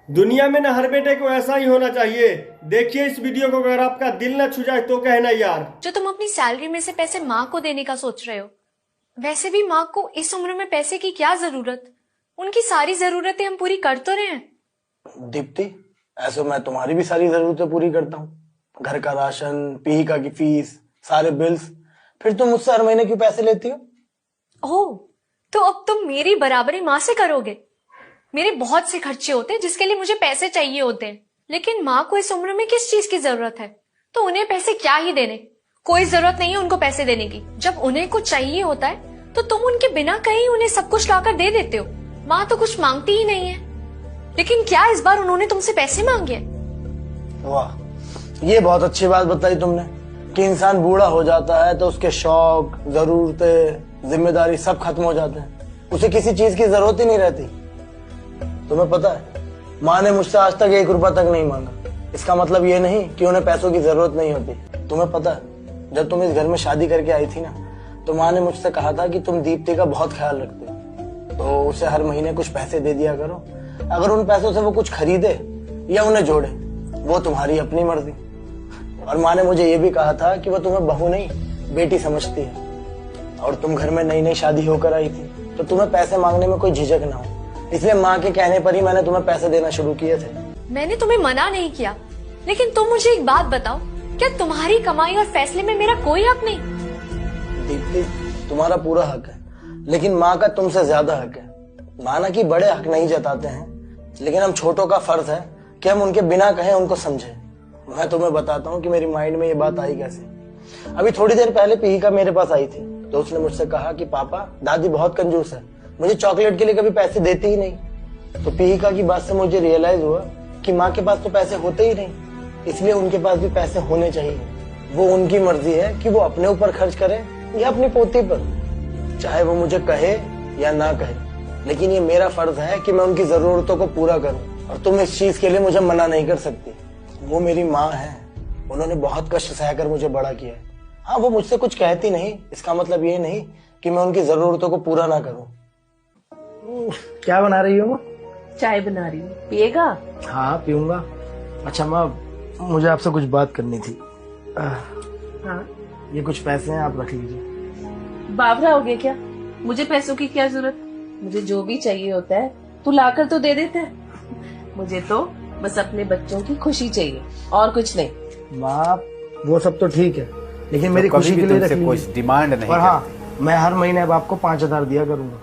दुनिया में ना हर बेटे को ऐसा ही होना चाहिए। देखिए इस वीडियो को, अगर आपका दिल ना छू जाए तो कहना यार। जो तुम अपनी सैलरी में से पैसे माँ को देने का सोच रहे हो, वैसे भी माँ को इस उम्र में पैसे की क्या जरूरत। उनकी सारी जरूरतें हम पूरी कर तो रहे हैं। दीप्ति, ऐसे मैं तुम्हारी भी सारी जरूरतें पूरी करता हूँ। घर का राशन, पीहिका की फीस, सारे बिल्स। फिर तुम मुझसे हर महीने क्यों पैसे लेती हो? ओह, तो अब तुम मेरी बराबरी माँ से करोगे। मेरे बहुत से खर्चे होते हैं जिसके लिए मुझे पैसे चाहिए होते हैं, लेकिन माँ को इस उम्र में किस चीज की जरूरत है, तो उन्हें पैसे क्या ही देने। कोई जरूरत नहीं है उनको पैसे देने की। जब उन्हें कुछ चाहिए होता है तो तुम उनके बिना कहीं उन्हें सब कुछ लाकर दे देते हो। माँ तो कुछ मांगती ही नहीं है, लेकिन क्या इस बार उन्होंने तुमसे पैसे मांगे? वाह, ये बहुत अच्छी बात बताई तुमने कि इंसान बूढ़ा हो जाता है तो उसके शौक, जरूरतें, जिम्मेदारी सब खत्म हो जाते हैं। उसे किसी चीज की जरूरत ही नहीं रहती। तुम्हें पता है, माँ ने मुझसे आज तक 1 रुपया तक नहीं मांगा। इसका मतलब ये नहीं कि उन्हें पैसों की जरूरत नहीं होती। तुम्हें पता है, जब तुम इस घर में शादी करके आई थी ना, तो माँ ने मुझसे कहा था कि तुम दीप्ति का बहुत ख्याल रखते हो, तो उसे हर महीने कुछ पैसे दे दिया करो। अगर उन पैसों से वो कुछ खरीदे या उन्हें जोड़े, वो तुम्हारी अपनी मर्जी। और माँ ने मुझे ये भी कहा था कि वो तुम्हें बहू नहीं बेटी समझती है। और तुम घर में नई नई शादी होकर आई थी, तो तुम्हें पैसे मांगने में कोई झिझक ना हो, इसलिए माँ के कहने पर ही मैंने तुम्हें पैसे देना शुरू किए थे। मैंने तुम्हें मना नहीं किया, लेकिन तुम मुझे एक बात बताओ, क्या तुम्हारी कमाई और फैसले में मेरा कोई हक नहीं? दीप्ति, तुम्हारा पूरा हक है, लेकिन माँ का तुमसे ज्यादा हक है। माना कि बड़े हक नहीं जताते हैं, लेकिन हम छोटों का फर्ज है कि हम उनके बिना कहे उनको समझे। मैं तुम्हें बताता हूँ कि मेरी माइंड में ये बात आई कैसे। अभी थोड़ी देर पहले पीहिका मेरे पास आई थी, तो उसने मुझसे कहा कि पापा, दादी बहुत कंजूस है, मुझे चॉकलेट के लिए कभी पैसे देती ही नहीं। तो पीहिका की बात से मुझे रियलाइज हुआ कि माँ के पास तो पैसे होते ही नहीं, इसलिए उनके पास भी पैसे होने चाहिए। वो उनकी मर्जी है कि वो अपने ऊपर खर्च करे या अपनी पोती पर, चाहे वो मुझे कहे या ना कहे, लेकिन ये मेरा फर्ज है कि मैं उनकी जरूरतों को पूरा करूं। और तुम इस चीज के लिए मुझे मना नहीं कर सकती। वो मेरी माँ है, उन्होंने बहुत कष्ट सहकर मुझे बड़ा किया है। हाँ, वो मुझसे कुछ कहती नहीं, इसका मतलब ये नहीं कि मैं उनकी जरूरतों को पूरा ना करूं। क्या बना रही हो माँ? चाय बना रही हूँ, पिएगा? हाँ, पीऊंगा। अच्छा माँ, मुझे आपसे कुछ बात करनी थी। हाँ, ये कुछ पैसे हैं, आप रख लीजिए। बावरा हो गया क्या? मुझे पैसों की क्या जरूरत? मुझे जो भी चाहिए होता है तू लाकर तो दे देता है। मुझे तो बस अपने बच्चों की खुशी चाहिए और कुछ नहीं। माँ, वो सब तो ठीक है, लेकिन मेरी तो खुशी के लिए रख लीजिए। कुछ डिमांड नहीं। और हाँ, मैं हर महीने अब आपको 5,000 दिया करूंगा।